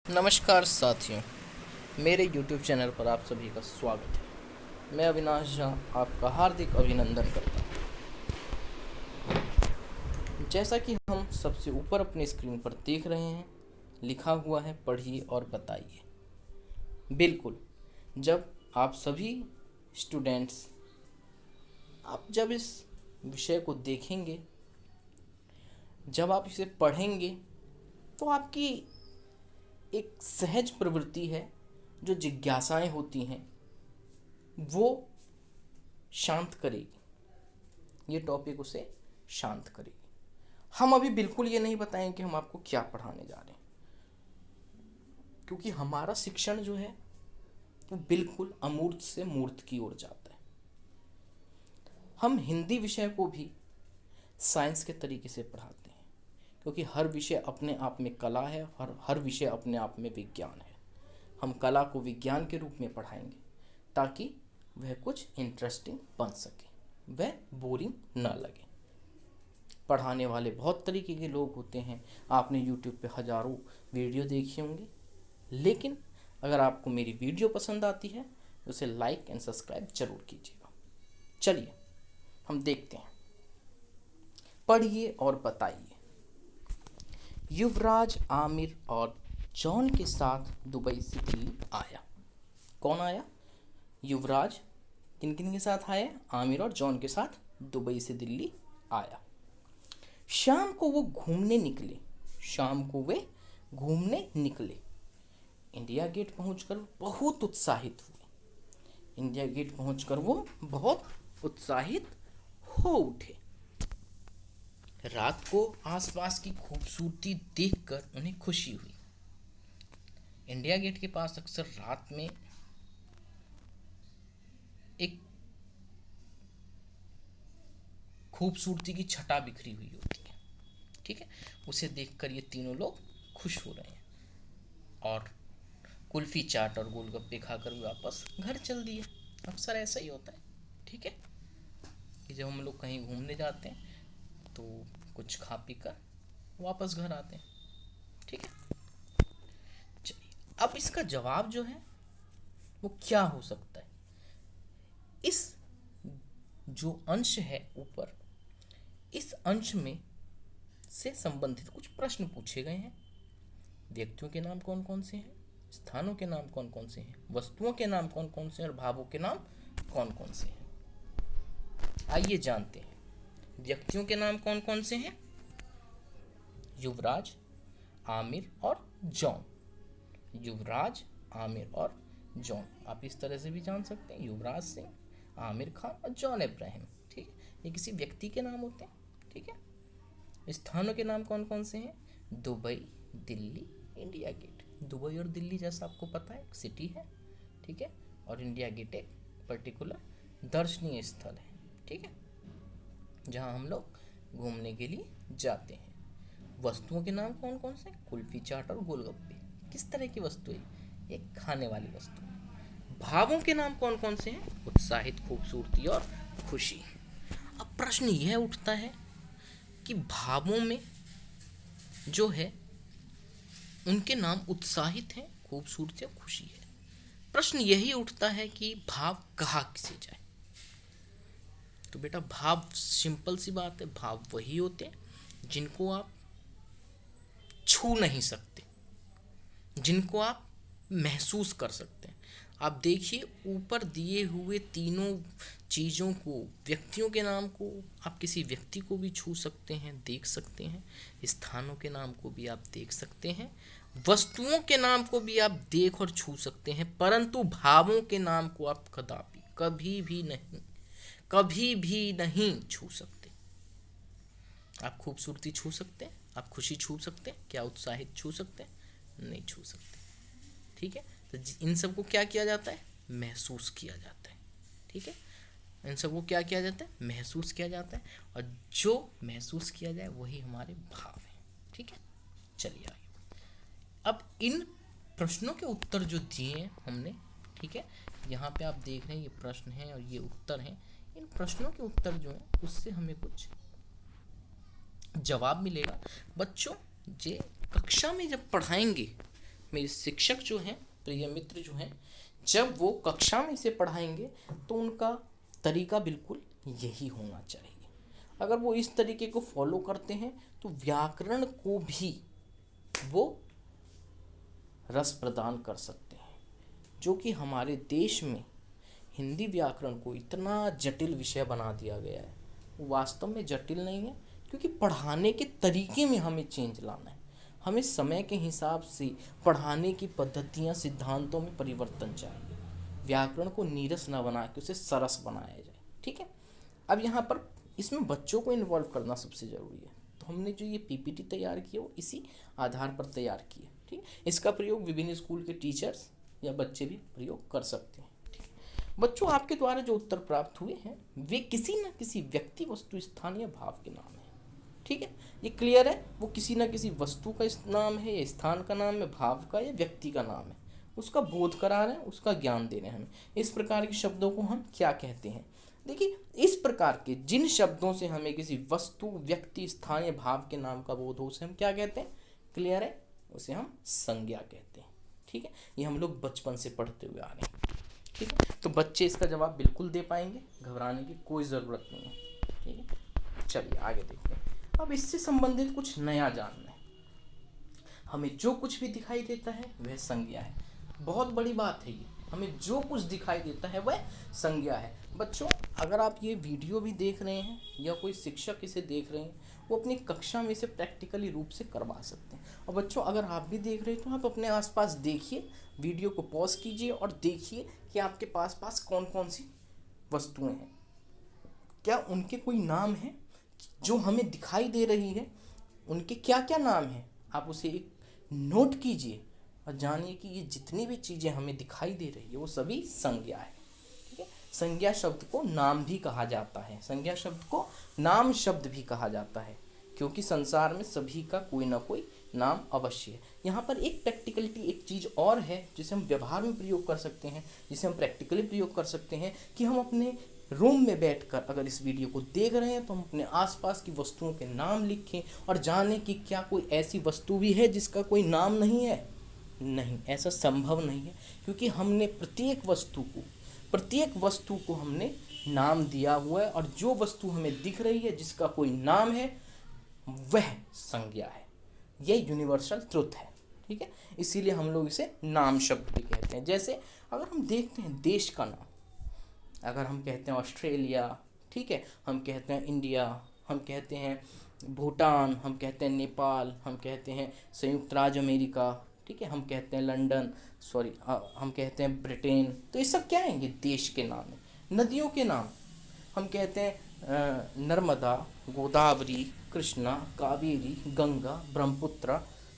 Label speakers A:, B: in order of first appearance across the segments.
A: नमस्कार साथियों, मेरे YouTube चैनल पर आप सभी का स्वागत है। मैं अविनाश झा आपका हार्दिक अभिनंदन करता हूँ। जैसा कि हम सबसे ऊपर अपनी स्क्रीन पर देख रहे हैं, लिखा हुआ है पढ़िए और बताइए। बिल्कुल, जब आप सभी स्टूडेंट्स आप जब इस विषय को देखेंगे, जब आप इसे पढ़ेंगे, तो आपकी एक सहज प्रवृत्ति है, जो जिज्ञासाएं होती हैं वो शांत करेगी। ये टॉपिक उसे शांत करेगी। हम अभी बिल्कुल ये नहीं बताएं कि हम आपको क्या पढ़ाने जा रहे हैं, क्योंकि हमारा शिक्षण जो है वो बिल्कुल अमूर्त से मूर्त की ओर जाता है। हम हिंदी विषय को भी साइंस के तरीके से पढ़ाते हैं, क्योंकि हर विषय अपने आप में कला है और हर विषय अपने आप में विज्ञान है। हम कला को विज्ञान के रूप में पढ़ाएंगे ताकि वह कुछ इंटरेस्टिंग बन सके, वह बोरिंग ना लगे। पढ़ाने वाले बहुत तरीके के लोग होते हैं। आपने YouTube पे हज़ारों वीडियो देखी होंगी, लेकिन अगर आपको मेरी वीडियो पसंद आती है तो उसे लाइक एंड सब्सक्राइब जरूर कीजिएगा। चलिए हम देखते हैं। पढ़िए और बताइए। युवराज आमिर और जॉन के साथ दुबई से दिल्ली आया। कौन आया? युवराज किन किन के साथ आया? आमिर और जॉन के साथ दुबई से दिल्ली आया। शाम को वो घूमने निकले। शाम को वे घूमने निकले। इंडिया गेट पहुंचकर बहुत उत्साहित हुए। इंडिया गेट पहुंचकर वो बहुत उत्साहित हो उठे। रात को आसपास की खूबसूरती देखकर उन्हें खुशी हुई। इंडिया गेट के पास अक्सर रात में एक खूबसूरती की छटा बिखरी हुई होती है, ठीक है। उसे देखकर ये तीनों लोग खुश हो रहे हैं और कुल्फी चाट और गोलगप्पे खाकर वापस घर चल दिए। अक्सर ऐसा ही होता है, ठीक है, कि जब हम लोग कहीं घूमने जाते हैं तो कुछ खा पी कर वापस घर आते हैं, ठीक है। चलिए, अब इसका जवाब जो है वो क्या हो सकता है? इस जो अंश है ऊपर, इस अंश में से संबंधित कुछ प्रश्न पूछे गए हैं। व्यक्तियों के नाम कौन कौन से हैं, स्थानों के नाम कौन कौन से हैं, वस्तुओं के नाम कौन कौन से हैं और भावों के नाम कौन कौन से हैं। आइए जानते हैं। व्यक्तियों के नाम कौन कौन से हैं? युवराज, आमिर और जॉन। युवराज, आमिर और जॉन। आप इस तरह से भी जान सकते हैं, युवराज सिंह, आमिर खान और जॉन इब्राहिम, ठीक है। ये किसी व्यक्ति के नाम होते हैं, ठीक है। स्थानों के नाम कौन कौन से हैं? Dubai, Delhi, India Gate. Dubai और दिल्ली जैसा आपको पता है एक सिटी है, ठीक है, और इंडिया गेट एक पर्टिकुलर दर्शनीय स्थल है, ठीक है, जहाँ हम लोग घूमने के लिए जाते हैं। वस्तुओं के नाम कौन कौन से? कुल्फी चाट और गोलगप्पे। किस तरह की वस्तु है? एक खाने वाली वस्तु है। भावों के नाम कौन कौन से हैं? उत्साहित, खूबसूरती और खुशी। अब प्रश्न यह उठता है कि भावों में जो है उनके नाम उत्साहित हैं, खूबसूरती और खुशी है। प्रश्न यही उठता है कि भाव कहाँ किसे जाए। तो बेटा, भाव सिंपल सी बात है, भाव वही होते हैं जिनको आप छू नहीं सकते, जिनको आप महसूस कर सकते हैं। आप देखिए, ऊपर दिए हुए तीनों चीज़ों को, व्यक्तियों के नाम को आप किसी व्यक्ति को भी छू सकते हैं, देख सकते हैं। स्थानों के नाम को भी आप देख सकते हैं, वस्तुओं के नाम को भी आप देख और छू सकते हैं, परंतु भावों के नाम को आप कदापि कभी भी नहीं छू सकते। आप खूबसूरती छू सकते हैं, आप खुशी छू सकते हैं, क्या उत्साहित छू सकते हैं? नहीं छू सकते, ठीक है। तो इन सबको क्या किया जाता है? महसूस किया जाता है, ठीक है। इन सबको क्या किया जाता है? महसूस किया जाता है, और जो महसूस किया जाए वही हमारे भाव हैं, ठीक है। चलिए आगे। अब इन प्रश्नों के उत्तर जो दिए हैं हमने, ठीक है, यहाँ पे आप देख रहे हैं ये प्रश्न हैं और ये उत्तर हैं। इन प्रश्नों के उत्तर जो हैं उससे हमें कुछ जवाब मिलेगा। बच्चों, जे कक्षा में जब पढ़ाएंगे, मेरे शिक्षक जो हैं, प्रिय मित्र जो हैं, जब वो कक्षा में इसे पढ़ाएंगे तो उनका तरीका बिल्कुल यही होना चाहिए। अगर वो इस तरीके को फॉलो करते हैं तो व्याकरण को भी वो रस प्रदान कर सकते हैं, जो कि हमारे देश में हिंदी व्याकरण को इतना जटिल विषय बना दिया गया है। वो वास्तव में जटिल नहीं है, क्योंकि पढ़ाने के तरीके में हमें चेंज लाना है। हमें समय के हिसाब से पढ़ाने की पद्धतियाँ, सिद्धांतों में परिवर्तन चाहिए। व्याकरण को नीरस न बना के उसे सरस बनाया जाए। ठीक है, अब यहाँ पर इसमें बच्चों को इन्वॉल्व करना सबसे ज़रूरी है। तो हमने जो ये पीपीटी तैयार की है वो इसी आधार पर तैयार की है। ठीक है, इसका प्रयोग विभिन्न स्कूल के टीचर्स या बच्चे भी प्रयोग कर सकते हैं। ठीक है, बच्चों, आपके द्वारा जो उत्तर प्राप्त हुए हैं वे किसी न किसी व्यक्ति, वस्तु, स्थान या भाव के नाम है। ठीक है, ये क्लियर है। वो किसी न किसी वस्तु का नाम है या स्थान का नाम है, भाव का या व्यक्ति का नाम है। उसका बोध करा रहे हैं, उसका ज्ञान दे रहे हैं हमें। इस प्रकार के शब्दों को हम क्या कहते हैं? देखिए, इस प्रकार के जिन शब्दों से हमें किसी वस्तु, व्यक्ति, स्थान या भाव के नाम का बोध हो, उसे हम क्या कहते हैं? क्लियर है, उसे हम संज्ञा कहते हैं। ठीक है, ये हम लोग बचपन से पढ़ते हुए आ रहे हैं। ठीक है, तो बच्चे इसका जवाब बिल्कुल दे पाएंगे, घबराने की कोई ज़रूरत नहीं है। ठीक है, चलिए आगे देखते हैं। अब इससे संबंधित कुछ नया जानना है। हमें जो कुछ भी दिखाई देता है वह संज्ञा है। बहुत बड़ी बात है ये, हमें जो कुछ दिखाई देता है वह संज्ञा है। बच्चों, अगर आप ये वीडियो भी देख रहे हैं या कोई शिक्षक इसे देख रहे हैं, वो अपनी कक्षा में इसे प्रैक्टिकली रूप से करवा सकते हैं। और बच्चों, अगर आप भी देख रहे हैं तो आप अपने आसपास देखिए, वीडियो को पॉज कीजिए और देखिए कि आपके पास कौन कौन सी वस्तुएं हैं। क्या उनके कोई नाम है जो हमें दिखाई दे रही है? उनके क्या क्या नाम हैं? आप उसे एक नोट कीजिए और जानिए कि ये जितनी भी चीज़ें हमें दिखाई दे रही है वो सभी संज्ञा है। ठीक है, संज्ञा शब्द को नाम भी कहा जाता है, संज्ञा शब्द को नाम शब्द भी कहा जाता है, क्योंकि संसार में सभी का कोई ना कोई नाम अवश्य है। यहाँ पर एक प्रैक्टिकलिटी, एक चीज़ और है जिसे हम व्यवहार में प्रयोग कर सकते हैं, जिसे हम प्रैक्टिकली प्रयोग कर सकते हैं, कि हम अपने रूम में बैठकर अगर इस वीडियो को देख रहे हैं तो हम अपने आसपास की वस्तुओं के नाम लिखें और जानें कि क्या कोई ऐसी वस्तु भी है जिसका कोई नाम नहीं है। नहीं, ऐसा संभव नहीं है, क्योंकि हमने प्रत्येक वस्तु को हमने नाम दिया हुआ है, और जो वस्तु हमें दिख रही है जिसका कोई नाम है वह संज्ञा है। यह यूनिवर्सल ट्रुथ है। ठीक है, इसीलिए हम लोग इसे नाम शब्द भी कहते हैं। जैसे अगर हम देखते हैं देश का नाम, अगर हम कहते हैं ऑस्ट्रेलिया, ठीक है, हम कहते हैं इंडिया, हम कहते हैं भूटान, हम कहते हैं नेपाल, हम कहते हैं संयुक्त राज्य अमेरिका, ठीक है, हम कहते हैं लंदन, हम कहते हैं ब्रिटेन, तो ये सब क्या हैं? ये देश के नाम हैं। नदियों के नाम हम कहते हैं नर्मदा, गोदावरी, कृष्णा, कावेरी, गंगा, ब्रह्मपुत्र,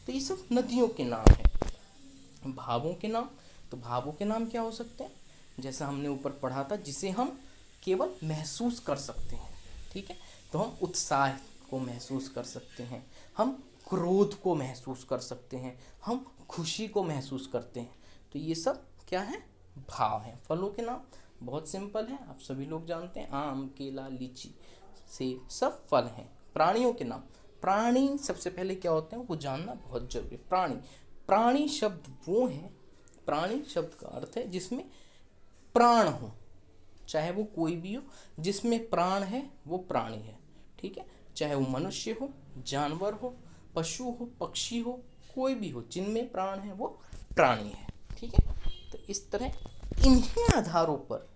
A: तो ये सब नदियों के नाम हैं। भावों के नाम, तो भावों के नाम क्या हो सकते हैं? जैसा हमने ऊपर पढ़ा था, जिसे हम केवल महसूस कर सकते हैं। ठीक है, तो हम उत्साह को महसूस कर सकते हैं, हम क्रोध को महसूस कर सकते हैं, हम खुशी को महसूस करते हैं। तो ये सब क्या है? भाव हैं। फलों के नाम बहुत सिंपल है, आप सभी लोग जानते हैं, आम, केला, लीची, सेब, सब फल हैं। प्राणियों के नाम, प्राणी सबसे पहले क्या होते हैं वो जानना बहुत जरूरी है। प्राणी शब्द वो है, प्राणी शब्द का अर्थ है जिसमें प्राण हो, चाहे वो कोई भी हो, जिसमें प्राण है वो प्राणी है। ठीक है, चाहे वो मनुष्य हो, जानवर हो, पशु हो, पक्षी हो, कोई भी हो, जिनमें प्राण है वो प्राणी है। ठीक है, तो इस तरह इन्हीं आधारों पर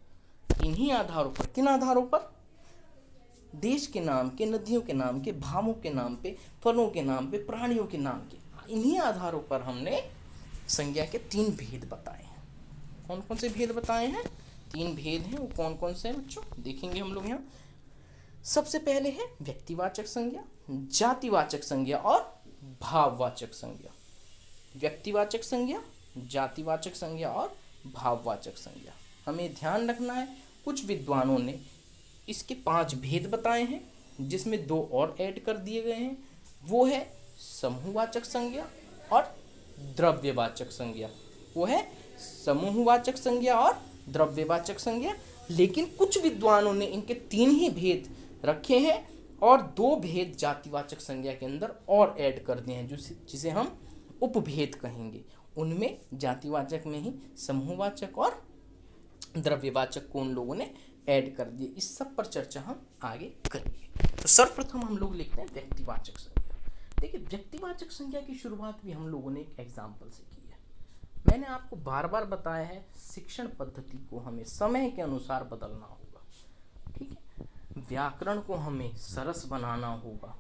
A: किन आधारों पर? देश के नाम के, नदियों के नाम के, भावों के नाम पे, फलों के नाम पे, प्राणियों के नाम के, इन्हीं आधारों पर हमने संज्ञा के 3 भेद बताए हैं। कौन कौन से भेद बताए हैं? 3 भेद हैं। वो कौन कौन से हैं बच्चों? देखेंगे हम लोग यहाँ। सबसे पहले है व्यक्तिवाचक संज्ञा, जातिवाचक संज्ञा और भाववाचक संज्ञा। व्यक्तिवाचक संज्ञा, जातिवाचक संज्ञा और भाववाचक संज्ञा। हमें ध्यान रखना है, कुछ विद्वानों ने इसके 5 भेद बताए हैं, जिसमें 2 और ऐड कर दिए गए हैं। वो है समूहवाचक संज्ञा और द्रव्यवाचक संज्ञा। वो है समूहवाचक संज्ञा और द्रव्यवाचक संज्ञा। लेकिन कुछ विद्वानों ने इनके 3 ही भेद रखे हैं और 2 भेद जातिवाचक संज्ञा के अंदर और ऐड कर दिए हैं, जिसे हम उपभेद कहेंगे। उनमें जातिवाचक में ही समूहवाचक और द्रव्यवाचक को उन लोगों ने ऐड कर दिए। इस सब पर चर्चा हम आगे करेंगे। तो सर्वप्रथम हम लोग लिखते हैं व्यक्तिवाचक संज्ञा। देखिए, व्यक्तिवाचक संज्ञा की शुरुआत भी हम लोगों ने एक एग्जाम्पल से की है। मैंने आपको बार बार बताया है, शिक्षण पद्धति को हमें समय के अनुसार बदलना होगा, ठीक है। व्याकरण को हमें सरस बनाना होगा,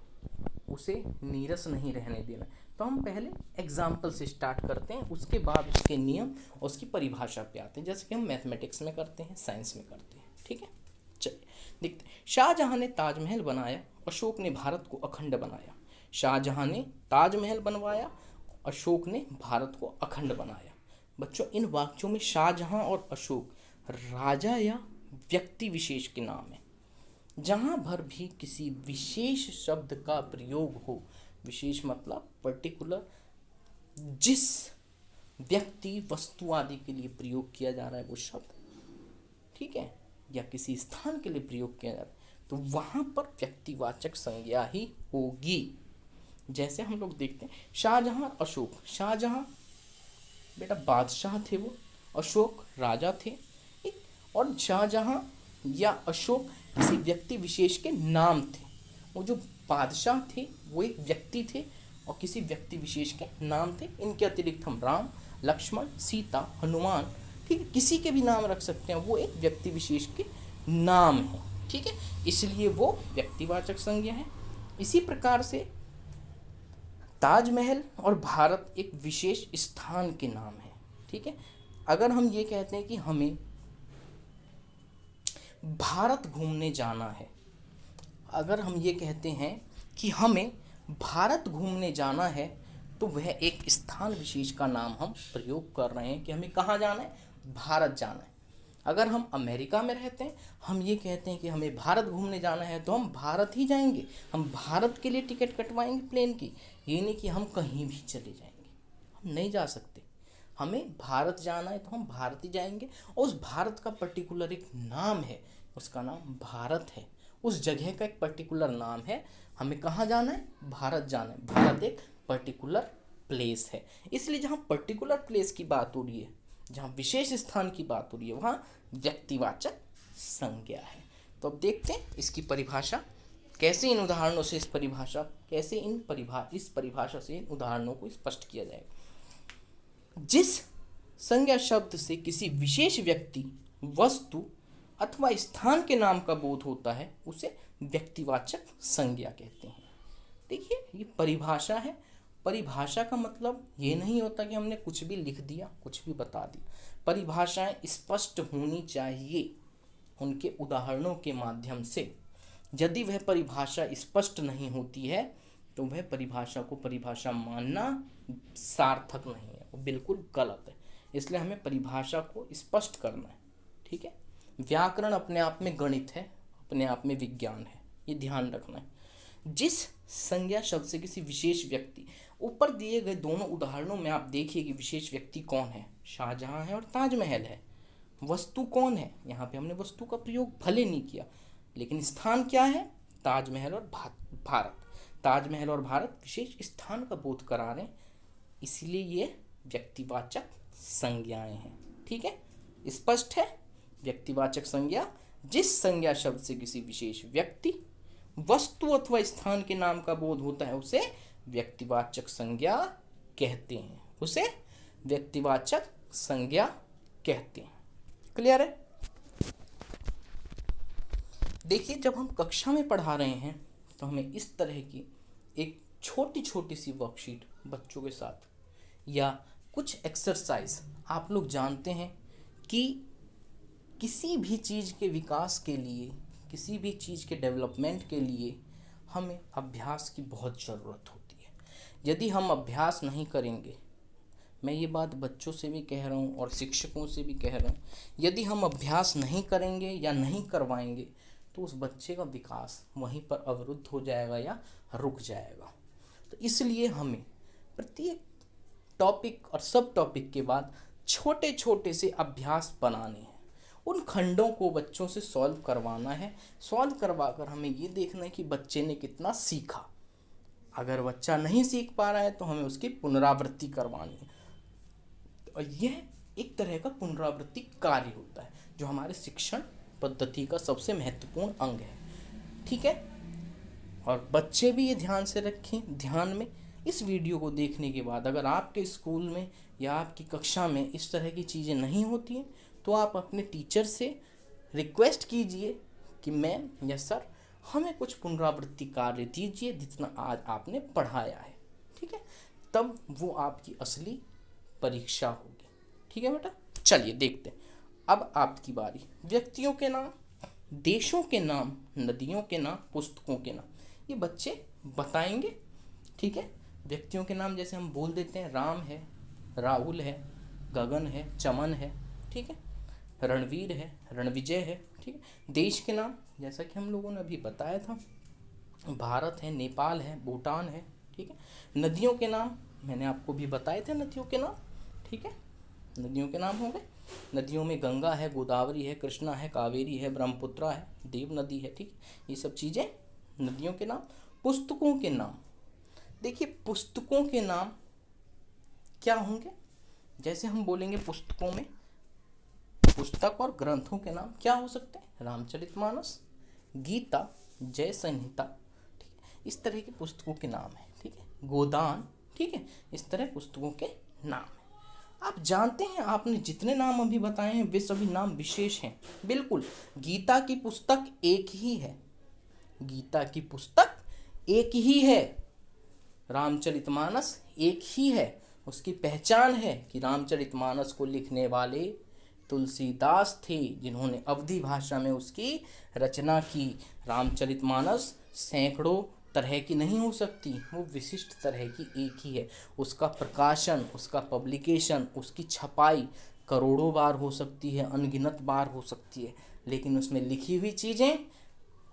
A: उसे नीरस नहीं रहने देना। तो हम पहले एग्जाम्पल से स्टार्ट करते हैं, उसके बाद उसके नियम और उसकी परिभाषा पे आते हैं, जैसे कि हम मैथमेटिक्स में करते हैं, साइंस में करते हैं, ठीक है। चलिए देखते हैं। शाहजहां ने ताजमहल बनाया, अशोक ने भारत को अखंड बनाया। शाहजहां ने ताजमहल बनवाया, अशोक ने भारत को अखंड बनाया। बच्चों, इन वाक्यों में शाहजहां और अशोक राजा या व्यक्ति विशेष के नाम है। जहां भर भी किसी विशेष शब्द का प्रयोग हो, विशेष मतलब पर्टिकुलर, जिस व्यक्ति वस्तु आदि के लिए प्रयोग किया जा रहा है वो शब्द, ठीक है, या किसी स्थान के लिए प्रयोग किया जा रहा है, तो वहां पर व्यक्तिवाचक संज्ञा ही होगी। जैसे हम लोग देखते हैं शाहजहां और अशोक। शाहजहां बेटा बादशाह थे, वो अशोक राजा थे, ठीक। और शाहजहां या अशोक किसी व्यक्ति विशेष के नाम थे। वो जो बादशाह थे वो एक व्यक्ति थे और किसी व्यक्ति विशेष के नाम थे। इनके अतिरिक्त हम राम, लक्ष्मण, सीता, हनुमान, ठीक है, किसी के भी नाम रख सकते हैं, वो एक व्यक्ति विशेष के नाम है, ठीक है, इसलिए वो व्यक्तिवाचक संज्ञा है। इसी प्रकार से ताजमहल और भारत एक विशेष स्थान के नाम है, ठीक है। अगर हम ये कहते हैं कि हमें भारत घूमने जाना है, अगर हम ये कहते हैं कि हमें भारत घूमने जाना है, तो वह एक स्थान विशेष का नाम हम प्रयोग कर रहे हैं कि हमें कहाँ जाना है, भारत जाना है। अगर हम अमेरिका में रहते हैं, हम ये कहते हैं कि हमें भारत घूमने जाना है, तो हम भारत ही जाएंगे, हम भारत के लिए टिकट कटवाएंगे प्लेन की। ये नहीं कि हम कहीं भी चले जाएंगे, हम नहीं जा सकते। हमें भारत जाना है तो हम भारत ही जाएंगे, और उस भारत का पर्टिकुलर एक नाम है, उसका नाम भारत है। उस जगह का एक पर्टिकुलर नाम है, हमें कहाँ जाना है, भारत जाना है। भारत एक पर्टिकुलर प्लेस है, इसलिए जहाँ पर्टिकुलर प्लेस की बात हो रही है, जहाँ विशेष स्थान की बात हो रही है, वहाँ व्यक्तिवाचक संज्ञा है। तो अब देखते हैं इसकी परिभाषा कैसे, इन उदाहरणों से इस परिभाषा से इन उदाहरणों को स्पष्ट किया जाएगा। जिस संज्ञा शब्द से किसी विशेष व्यक्ति, वस्तु अथवा स्थान के नाम का बोध होता है, उसे व्यक्तिवाचक संज्ञा कहते हैं। देखिए, ये परिभाषा है। परिभाषा का मतलब ये नहीं होता कि हमने कुछ भी लिख दिया, कुछ भी बता दिया। परिभाषाएं स्पष्ट होनी चाहिए उनके उदाहरणों के माध्यम से। यदि वह परिभाषा स्पष्ट नहीं होती है, तो वह परिभाषा को परिभाषा मानना सार्थक नहीं है, वो बिल्कुल गलत है। इसलिए हमें परिभाषा को स्पष्ट करना है, ठीक है। व्याकरण अपने आप में गणित है, अपने आप में विज्ञान है, ये ध्यान रखना है। जिस संज्ञा शब्द से किसी विशेष व्यक्ति, ऊपर दिए गए दोनों उदाहरणों में आप देखिए कि विशेष व्यक्ति कौन है, शाहजहां है और ताजमहल है। वस्तु कौन है, यहाँ पे हमने वस्तु का प्रयोग भले नहीं किया, लेकिन स्थान क्या है, ताजमहल और भारत। ताजमहल और भारत विशेष स्थान का बोध करा रहे हैं, इसलिए ये व्यक्तिवाचक संज्ञाएं हैं, ठीक है। स्पष्ट है, व्यक्तिवाचक संज्ञा जिस संज्ञा शब्द से किसी विशेष व्यक्ति, वस्तु अथवा स्थान के नाम का बोध होता है, उसे व्यक्तिवाचक संज्ञा कहते हैं, उसे व्यक्तिवाचक संज्ञा कहते हैं। क्लियर है? देखिए, जब हम कक्षा में पढ़ा रहे हैं तो हमें इस तरह की एक छोटी छोटी सी वर्कशीट बच्चों के साथ, या कुछ एक्सरसाइज, आप लोग जानते हैं कि किसी भी चीज़ के विकास के लिए, किसी भी चीज़ के डेवलपमेंट के लिए हमें अभ्यास की बहुत ज़रूरत होती है। यदि हम अभ्यास नहीं करेंगे, मैं ये बात बच्चों से भी कह रहा हूँ और शिक्षकों से भी कह रहा हूँ, यदि हम अभ्यास नहीं करेंगे या नहीं करवाएंगे, तो उस बच्चे का विकास वहीं पर अवरुद्ध हो जाएगा या रुक जाएगा। तो इसलिए हमें प्रत्येक टॉपिक और सब टॉपिक के बाद छोटे छोटे से अभ्यास बनाने हैं, उन खंडों को बच्चों से सॉल्व करवाना है। सॉल्व करवाकर हमें ये देखना है कि बच्चे ने कितना सीखा। अगर बच्चा नहीं सीख पा रहा है तो हमें उसकी पुनरावृत्ति करवानी है। और यह एक तरह का पुनरावृत्ति कार्य होता है जो हमारे शिक्षण पद्धति का सबसे महत्वपूर्ण अंग है। ठीक है, और बच्चे भी ये ध्यान से रखें, ध्यान में इस वीडियो को देखने के बाद अगर आपके स्कूल में या आपकी कक्षा में इस तरह की चीज़ें नहीं होती हैं तो आप अपने टीचर से रिक्वेस्ट कीजिए कि मैम या सर हमें कुछ पुनरावृत्ति कार्य दीजिए जितना आज आपने पढ़ाया है। ठीक है, तब वो आपकी असली परीक्षा होगी। ठीक है बेटा, चलिए देखते हैं। अब आपकी बारी। व्यक्तियों के नाम, देशों के नाम, नदियों के नाम, पुस्तकों के नाम, ये बच्चे बताएंगे। ठीक है, व्यक्तियों के नाम जैसे हम बोल देते हैं, राम है, राहुल है, गगन है, चमन है, ठीक है, रणवीर है, रणविजय है। ठीक है, देश के नाम जैसा कि हम लोगों ने अभी बताया था, भारत है, नेपाल है, भूटान है। ठीक है, नदियों के नाम मैंने आपको भी बताए थे, नदियों के नाम। ठीक है, नदियों के नाम हो गए। नदियों में गंगा है, गोदावरी है, कृष्णा है, कावेरी है, ब्रह्मपुत्रा है, देव नदी है। ठीक, ये सब चीज़ें नदियों के नाम। पुस्तकों के नाम, देखिए पुस्तकों के नाम क्या होंगे, जैसे हम बोलेंगे पुस्तकों में, पुस्तक और ग्रंथों के नाम क्या हो सकते हैं, रामचरितमानस, गीता, जय संहिता। ठीक है, इस तरह की पुस्तकों के नाम है। ठीक है, गोदान। ठीक है, इस तरह पुस्तकों के नाम है। आप जानते हैं आपने जितने नाम अभी बताए हैं वे सभी नाम विशेष हैं। बिल्कुल, गीता की पुस्तक एक ही है, गीता की पुस्तक एक ही है, रामचरितमानस एक ही है। उसकी पहचान है कि रामचरितमानस को लिखने वाले तुलसीदास थे जिन्होंने अवधी भाषा में उसकी रचना की। रामचरितमानस सैकड़ों तरह की नहीं हो सकती, वो विशिष्ट तरह की एक ही है। उसका प्रकाशन, उसका पब्लिकेशन, उसकी छपाई करोड़ों बार हो सकती है, अनगिनत बार हो सकती है, लेकिन उसमें लिखी हुई चीज़ें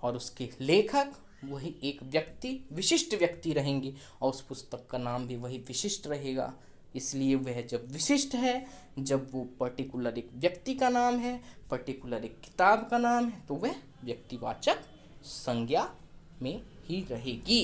A: और उसके लेखक वही एक व्यक्ति, विशिष्ट व्यक्ति रहेंगे और उस पुस्तक का नाम भी वही विशिष्ट रहेगा। इसलिए वह जब विशिष्ट है, जब वो पर्टिकुलर एक व्यक्ति का नाम है, पर्टिकुलर एक किताब का नाम है, तो वह व्यक्तिवाचक संज्ञा में ही रहेगी।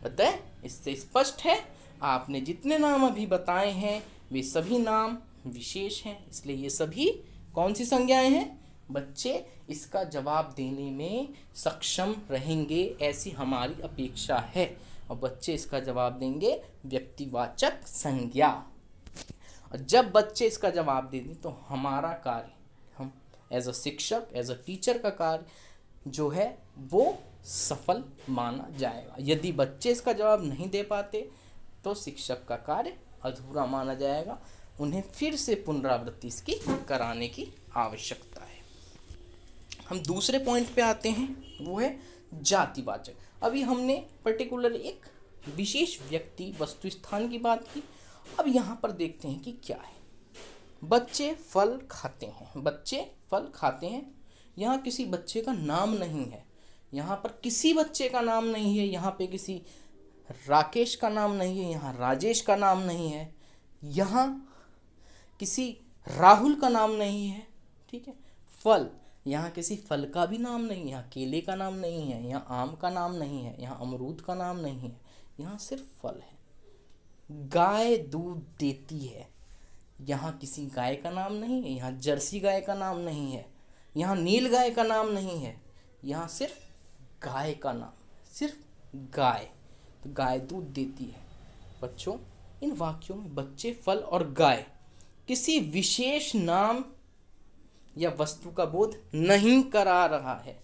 A: अतः इससे स्पष्ट है आपने जितने नाम अभी बताए हैं वे सभी नाम विशेष हैं, इसलिए ये सभी कौन सी संज्ञाएं हैं, बच्चे इसका जवाब देने में सक्षम रहेंगे, ऐसी हमारी अपेक्षा है। और बच्चे इसका जवाब देंगे व्यक्तिवाचक संज्ञा। और जब बच्चे इसका जवाब दे दें तो हमारा कार्य, हम एज अ शिक्षक, एज अ टीचर का कार्य जो है वो सफल माना जाएगा। यदि बच्चे इसका जवाब नहीं दे पाते तो शिक्षक का कार्य अधूरा माना जाएगा, उन्हें फिर से पुनरावृत्ति इसकी कराने की आवश्यकता है। हम दूसरे पॉइंट पे आते हैं, वो है जातिवाचक। अभी हमने पर्टिकुलर एक विशेष व्यक्ति, वस्तु, स्थान की बात की। अब यहाँ पर देखते हैं कि क्या है। बच्चे फल खाते हैं, बच्चे फल खाते हैं। यहाँ किसी बच्चे का नाम नहीं है, यहाँ पर किसी बच्चे का नाम नहीं है, यहाँ पे किसी राकेश का नाम नहीं है, यहाँ राजेश का नाम नहीं है, यहाँ किसी राहुल का नाम नहीं है। ठीक है, फल, यहाँ किसी फल का भी नाम नहीं है, यहाँ केले का नाम नहीं है, यहाँ आम का नाम नहीं है, यहाँ अमरूद का नाम नहीं है, यहाँ सिर्फ फल है। गाय दूध देती है, यहाँ किसी गाय का नाम नहीं है, यहाँ जर्सी गाय का नाम नहीं है, यहाँ नील गाय का नाम नहीं है, यहाँ सिर्फ गाय का नाम, सिर्फ गाय। तो गाय दूध देती है। बच्चों, इन वाक्यों में बच्चे, फल और गाय किसी विशेष नाम या वस्तु का बोध नहीं करा रहा है।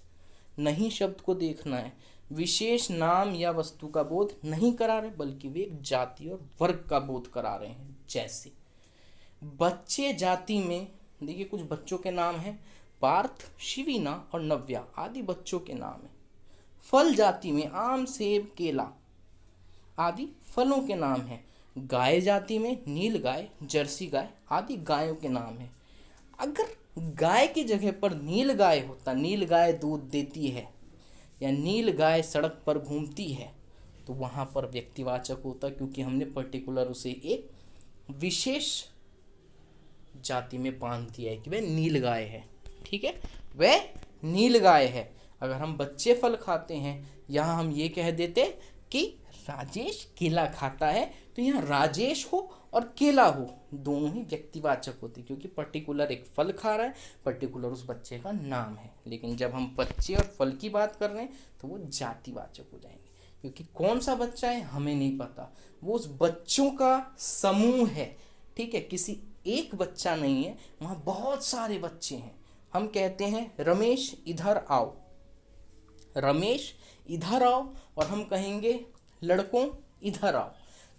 A: नहीं शब्द को देखना है, विशेष नाम या वस्तु का बोध नहीं करा रहे, बल्कि वे एक जाति और वर्ग का बोध करा रहे हैं। जैसे बच्चे जाति में देखिए कुछ बच्चों के नाम हैं, पार्थ, शिवीना और नव्या आदि बच्चों के नाम हैं। फल जाति में आम, सेब, केला आदि फलों के नाम हैं। गाय जाति में नील गाय, जर्सी गाय आदि गायों के नाम हैं। अगर गाय की जगह पर नील गाय होता, नील गाय दूध देती है या नील गाय सड़क पर घूमती है, तो वहाँ पर व्यक्तिवाचक होता, क्योंकि हमने पर्टिकुलर उसे एक विशेष जाति में बांध दिया है कि वह नील गाय है। ठीक है, वह नील गाय है। अगर हम बच्चे फल खाते हैं, यहाँ हम ये कह देते कि राजेश केला खाता है, तो यहाँ राजेश हो और केला हो, दोनों ही व्यक्तिवाचक होते, क्योंकि पर्टिकुलर एक फल खा रहा है, पर्टिकुलर उस बच्चे का नाम है। लेकिन जब हम बच्चे और फल की बात कर रहे हैं तो वो जातिवाचक हो जाएंगे, क्योंकि कौन सा बच्चा है हमें नहीं पता, वो उस बच्चों का समूह है। ठीक है, किसी एक बच्चा नहीं है, वहाँ बहुत सारे बच्चे हैं। हम कहते हैं रमेश इधर आओ, रमेश इधर आओ, और हम कहेंगे लड़कों इधर आओ।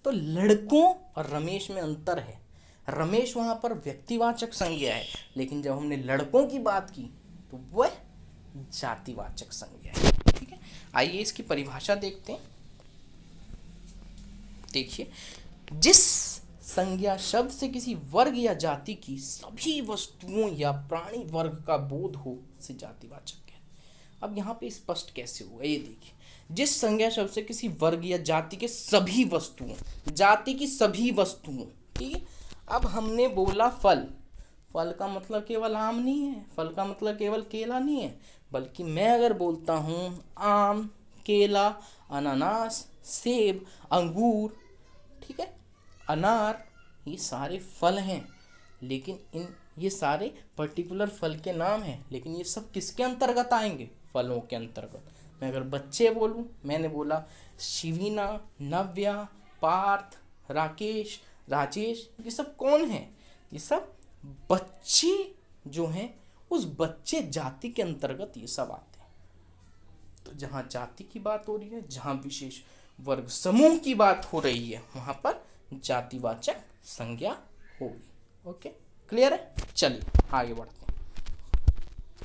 A: तो लड़कों और रमेश में अंतर है। रमेश वहाँ पर व्यक्तिवाचक संज्ञा है, लेकिन जब हमने लड़कों की बात की तो वह जातिवाचक संज्ञा है। ठीक है, आइए इसकी परिभाषा देखते हैं। देखिए, जिस संज्ञा शब्द से किसी वर्ग या जाति की सभी वस्तुओं या प्राणी वर्ग का बोध हो उसे जातिवाचक है। अब यहाँ पे स्पष्ट कैसे होगा ये देखिए, जिस संज्ञा शब्द से किसी वर्ग या जाति के सभी वस्तुओं, जाति की सभी वस्तुओं, ठीक है। अब हमने बोला फल, फल का मतलब केवल आम नहीं है, फल का मतलब केवल केला नहीं है, बल्कि मैं अगर बोलता हूँ आम, केला, अनानास, सेब, अंगूर, ठीक है, अनार, ये सारे फल हैं। लेकिन ये सारे पर्टिकुलर फल के नाम हैं, लेकिन ये सब किसके अंतर्गत आएंगे? फलों के अंतर्गत। मैं अगर बच्चे बोलूं, मैंने बोला शिवीना, नव्या, पार्थ, राकेश, राजेश, ये सब कौन हैं? ये सब बच्चे जो हैं, उस बच्चे जाति के अंतर्गत ये सब आते हैं। तो जहाँ जाति की बात हो रही है, जहाँ विशेष वर्ग समूह की बात हो रही है, वहाँ पर जातिवाचक संज्ञा होगी। ओके, क्लियर है? चलिए आगे बढ़ते हैं।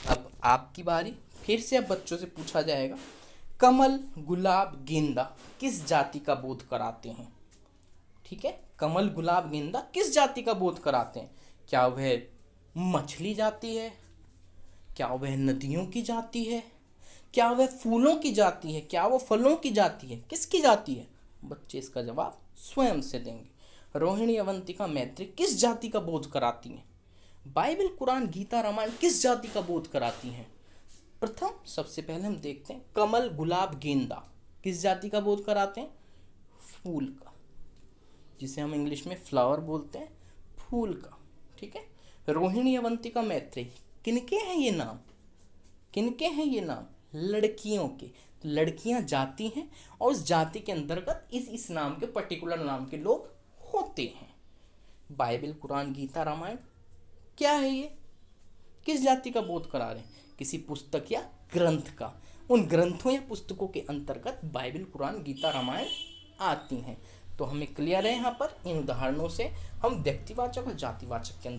A: अब आपकी बारी। फिर से अब बच्चों से पूछा जाएगा, कमल, गुलाब, गेंदा किस जाति का बोध कराते हैं? ठीक है, कमल, गुलाब, गेंदा किस जाति का बोध कराते हैं? क्या वह मछली जाति है? क्या वह नदियों की जाति है? क्या वह फूलों की जाति है? क्या वह फलों की जाति है? किसकी जाति है? बच्चे इसका जवाब स्वयं से देंगे। रोहिणी, अवंतिका, मैत्री किस जाति का बोध कराती हैं? बाइबल, कुरान, गीता, रामायण किस जाति का बोध कराती हैं? प्रथम सबसे पहले हम देखते हैं, कमल, गुलाब, गेंदा किस जाति का बोध कराते हैं? फूल का, जिसे हम इंग्लिश में फ्लावर बोलते हैं, फूल का। ठीक है, रोहिणी, अवंतिका, मैत्री किनके हैं ये नाम? किनके हैं ये नाम? लड़कियों के। तो लड़कियां जाति हैं, और उस जाति के अंतर्गत इस नाम के, पर्टिकुलर नाम के लोग होते हैं। बाइबल, कुरान, गीता, रामायण क्या है ये? किस जाति का बोध करा रहे हैं? किसी पुस्तक या ग्रंथ का। उन ग्रंथों या पुस्तकों के अंतर्गत बाइबल, कुरान, गीता, रामायण आती हैं। तो हमें क्लियर है, यहाँ पर इन उदाहरणों से हम व्यक्तिवाचक और जातिवाचक के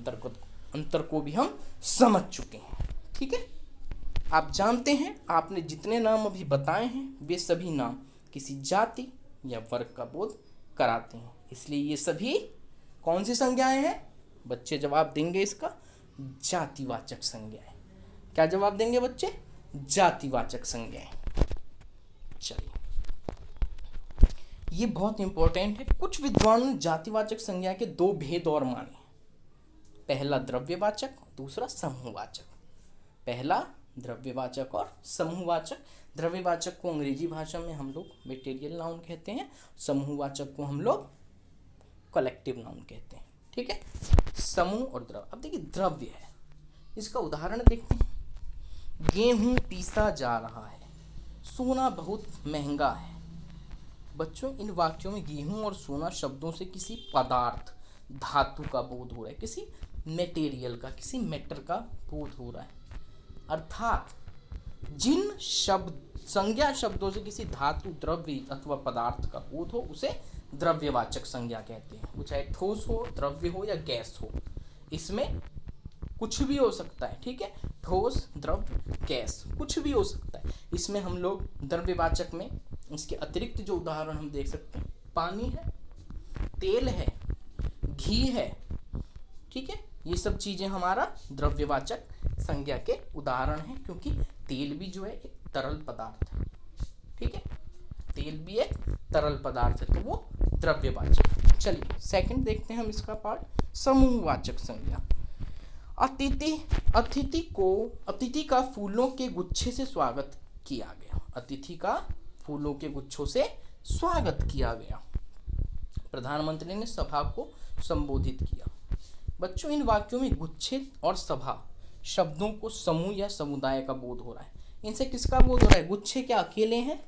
A: अंतर को भी हम समझ चुके हैं। ठीक है, आप जानते हैं, आपने जितने नाम अभी बताए हैं वे सभी नाम किसी जाति या वर्ग का बोध कराते हैं। इसलिए ये सभी कौन सी संज्ञाएं हैं? बच्चे जवाब देंगे इसका, जातिवाचक संज्ञाएं। क्या जवाब देंगे बच्चे? जातिवाचक संज्ञाएं। चलिए, ये बहुत इंपॉर्टेंट है। कुछ विद्वानों ने जातिवाचक संज्ञा के दो भेद और माने। पहला द्रव्यवाचक, दूसरा समूहवाचक। पहला द्रव्यवाचक और समूहवाचक। द्रव्यवाचक को अंग्रेजी भाषा में हम लोग मेटेरियल नाउन कहते हैं, समूहवाचक को हम लोग कलेक्टिव नाउन कहते हैं। ठीक है, समूह और द्रव्य। अब देखिए, द्रव्य है, इसका उदाहरण देखते हैं। गेहूं पीसा जा रहा है, सोना बहुत महंगा है। बच्चों, इन वाक्यों में गेहूं और सोना शब्दों से किसी पदार्थ, धातु का बोध हो रहा है, किसी मटेरियल का, किसी मैटर का बोध हो रहा है। अर्थात जिन संज्ञा शब्दों से किसी धातु, द्रव्य अथवा पदार्थ का बोध हो उसे द्रव्यवाचक संज्ञा कहते हैं। वो चाहे ठोस हो, द्रव्य हो या गैस हो, इसमें कुछ भी हो सकता है। ठीक है, ठोस, द्रव्य, गैस, कुछ भी हो सकता है। इसमें हम लोग द्रव्यवाचक में इसके अतिरिक्त जो उदाहरण हम देख सकते हैं, पानी है, तेल है, घी है। ठीक है, ये सब चीजें हमारा द्रव्यवाचक संज्ञा के उदाहरण हैं, क्योंकि तेल भी जो है एक तरल पदार्थ है। ठीक है, तेल भी एक तरल पदार्थ है, तो वो द्रव्यवाचक। चलिए सेकंड देखते हैं हम इसका पार्ट, समूहवाचक संज्ञा। अतिथि का फूलों के गुच्छे से स्वागत किया गया। अतिथि का फूलों के गुच्छों से स्वागत किया गया। प्रधानमंत्री ने सभा को संबोधित किया। बच्चों, इन वाक्यों में गुच्छे और सभा शब्दों को समूह या समुदाय का बोध हो रहा है। इनसे किसका बोध हो रहा है? गुच्छे क्या अकेले हैं?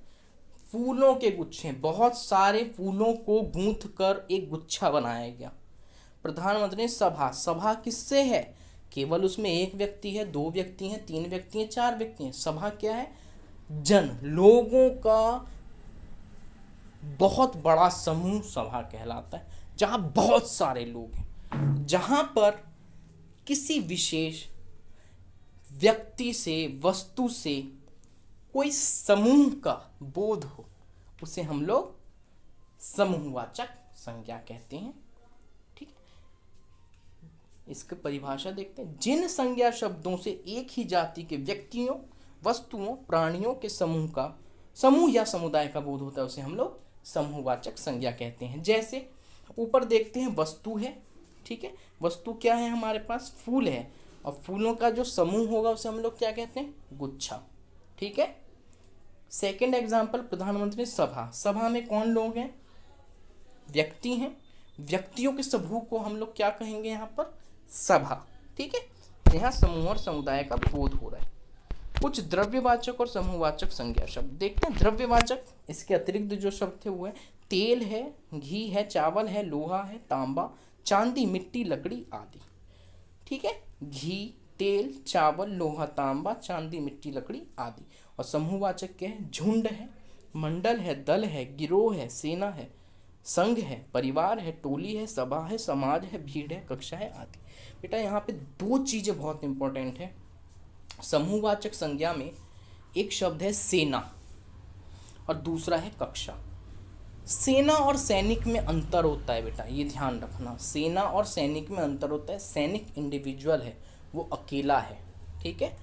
A: फूलों के गुच्छे, बहुत सारे फूलों को गूंथ कर एक गुच्छा बनाया गया। प्रधानमंत्री ने सभा, सभा किससे है? केवल उसमें एक व्यक्ति है, दो व्यक्ति हैं, तीन व्यक्ति हैं, चार व्यक्ति हैं। सभा क्या है? जन, लोगों का बहुत बड़ा समूह सभा कहलाता है, जहां बहुत सारे लोग हैं, जहां पर किसी विशेष व्यक्ति से, वस्तु से कोई समूह का बोध हो, उसे हम लोग समूहवाचक संज्ञा कहते हैं। ठीक है, इसकी परिभाषा देखते हैं। जिन संज्ञा शब्दों से एक ही जाति के व्यक्तियों, वस्तुओं, प्राणियों के समूह का, समूह या समुदाय का बोध होता है, उसे हम लोग समूहवाचक संज्ञा कहते हैं। जैसे ऊपर देखते हैं, वस्तु है। ठीक है, वस्तु क्या है? हमारे पास फूल है, और फूलों का जो समूह होगा उसे हम लोग क्या कहते हैं? गुच्छा। ठीक है। सेकंड एग्जाम्पल, प्रधानमंत्री सभा, सभा में कौन लोग हैं? व्यक्ति हैं। व्यक्तियों के समूह को हम लोग क्या कहेंगे? यहाँ पर सभा। ठीक है, यहाँ समूह और समुदाय का बोध हो रहा है। कुछ द्रव्यवाचक और समूहवाचक संज्ञा शब्द देखते हैं। द्रव्यवाचक, इसके अतिरिक्त जो शब्द थे वो है तेल है, घी है, चावल है, लोहा है, तांबा, चांदी, मिट्टी, लकड़ी आदि। ठीक है, घी, तेल, चावल, लोहा, तांबा, चांदी, मिट्टी, लकड़ी आदि। और समूहवाचक क्या है? झुंड है, मंडल है, दल है, गिरोह है, सेना है, संघ है, परिवार है, टोली है, सभा है, समाज है, भीड़ है, कक्षा है आदि। बेटा यहाँ पे दो चीजें बहुत इंपॉर्टेंट है। समूहवाचक संज्ञा में एक शब्द है सेना और दूसरा है कक्षा। सेना और सैनिक में अंतर होता है बेटा, ये ध्यान रखना। सेना और सैनिक में अंतर होता है। सैनिक इंडिविजुअल है, वो अकेला है। ठीक है,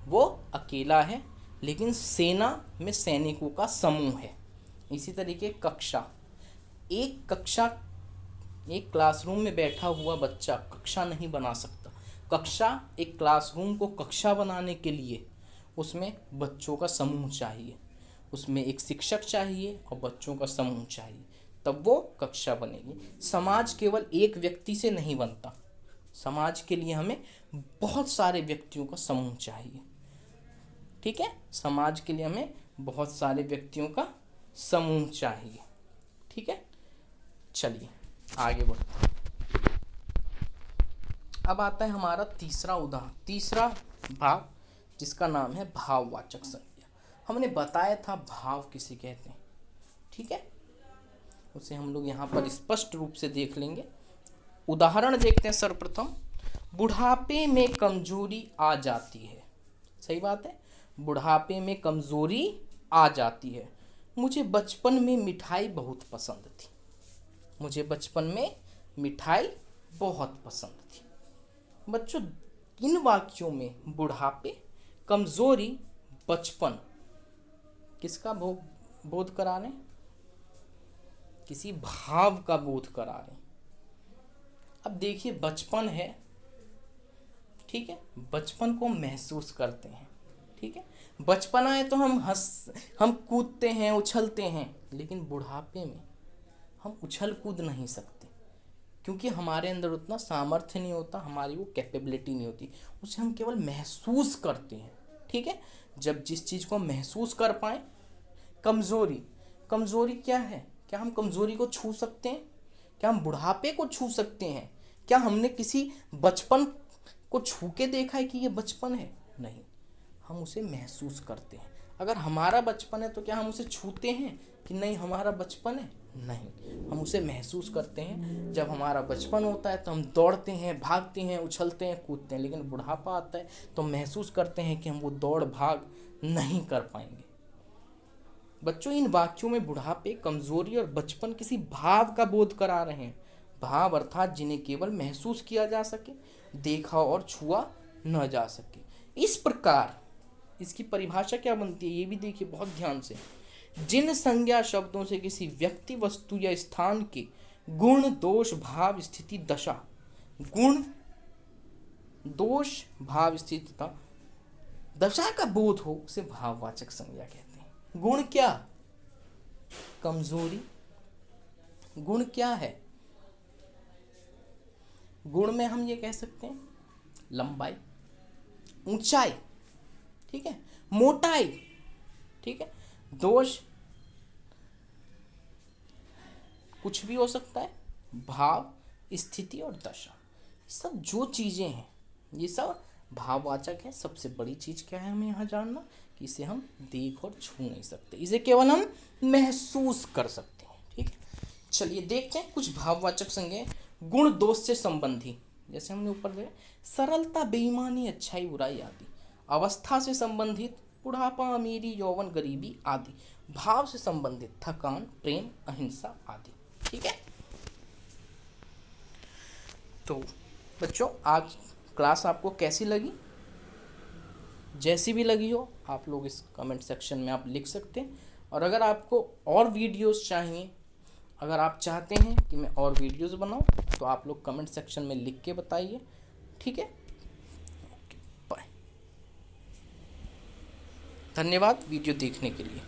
A: वो अकेला है, लेकिन सेना में सैनिकों का समूह है। इसी तरीके कक्षा, एक कक्षा, एक क्लासरूम में बैठा हुआ बच्चा कक्षा नहीं बना सकता। कक्षा, एक क्लासरूम को कक्षा बनाने के लिए उसमें बच्चों का समूह चाहिए, उसमें एक शिक्षक चाहिए और बच्चों का समूह चाहिए, तब वो कक्षा बनेगी। समाज केवल एक व्यक्ति से नहीं बनता, समाज के लिए हमें बहुत सारे व्यक्तियों का समूह चाहिए। ठीक है, समाज के लिए हमें बहुत सारे व्यक्तियों का समूह चाहिए। ठीक है, चलिए आगे बढ़ते हैं। अब आता है हमारा तीसरा भाग, जिसका नाम है भाववाचक संज्ञा। हमने बताया था भाव किसे कहते हैं। ठीक है, उसे हम लोग यहाँ पर स्पष्ट रूप से देख लेंगे। उदाहरण देखते हैं। सर्वप्रथम, बुढ़ापे में कमजोरी आ जाती है। सही बात है, बुढ़ापे में कमजोरी आ जाती है। मुझे बचपन में मिठाई बहुत पसंद थी। मुझे बचपन में मिठाई बहुत पसंद थी। बच्चों, इन वाक्यों में बुढ़ापे, कमजोरी, बचपन किसका बोध करा रहे? किसी भाव का बोध करा रहे। अब देखिए, बचपन है, ठीक है, बचपन को महसूस करते हैं। ठीक है, बचपन आए तो हम कूदते हैं, उछलते हैं, लेकिन बुढ़ापे में हम उछल कूद नहीं सकते, क्योंकि हमारे अंदर उतना सामर्थ्य नहीं होता, हमारी वो कैपेबिलिटी नहीं होती। उसे हम केवल महसूस करते हैं। ठीक है, जब जिस चीज़ को महसूस कर पाए। कमजोरी क्या है? क्या हम कमजोरी को छू सकते हैं? क्या हम बुढ़ापे को छू सकते हैं? क्या हमने किसी बचपन को छू के देखा है कि ये बचपन है? नहीं, हम उसे महसूस करते हैं। अगर हमारा बचपन है तो क्या हम उसे छूते हैं कि नहीं हमारा बचपन है? नहीं, हम उसे महसूस करते हैं। जब हमारा बचपन होता है तो हम दौड़ते हैं, भागते हैं, उछलते हैं, कूदते हैं, लेकिन बुढ़ापा आता है तो महसूस करते हैं कि हम वो दौड़ भाग नहीं कर पाएंगे। बच्चों, इन वाक्यों में बुढ़ापे, कमजोरी और बचपन किसी भाव का बोध करा रहे हैं। भाव अर्थात जिन्हें केवल महसूस किया जा सके, देखा और छुआ न जा सके। इस प्रकार इसकी परिभाषा क्या बनती है, ये भी देखिए बहुत ध्यान से। जिन संज्ञा शब्दों से किसी व्यक्ति, वस्तु या स्थान के गुण, दोष, भाव, स्थिति, दशा, गुण, दोष, भाव, स्थिति तथा दशा का बोध हो, उसे भाववाचक संज्ञा कहते हैं। गुण क्या? कमजोरी, गुण क्या है? गुण में हम ये कह सकते हैं लंबाई, ऊंचाई, ठीक है, मोटाई, ठीक है, दोष कुछ भी हो सकता है, भाव, स्थिति और दशा, सब जो चीजें हैं ये सब भाववाचक है। सबसे बड़ी चीज क्या है हमें यहाँ जानना कि इसे हम देख और छू नहीं सकते, इसे केवल हम महसूस कर सकते हैं, ठीक है। चलिए देखते हैं कुछ भाववाचक संज्ञाएं। गुण दोष से संबंधी, जैसे हमने ऊपर देखा, सरलता, बेईमानी, अच्छाई, बुराई आदि। अवस्था से संबंधित, बुढ़ापा, अमीरी, यौवन, गरीबी आदि। भाव से संबंधित, थकान, प्रेम, अहिंसा आदि, ठीक है। तो बच्चों आज क्लास आपको कैसी लगी? जैसी भी लगी हो आप लोग इस कमेंट सेक्शन में आप लिख सकते हैं। और अगर आपको और वीडियोस चाहिए, अगर आप चाहते हैं कि मैं और वीडियोस बनाऊं, तो आप लोग कमेंट सेक्शन में लिख के बताइए, ठीक है। बाय, धन्यवाद वीडियो देखने के लिए।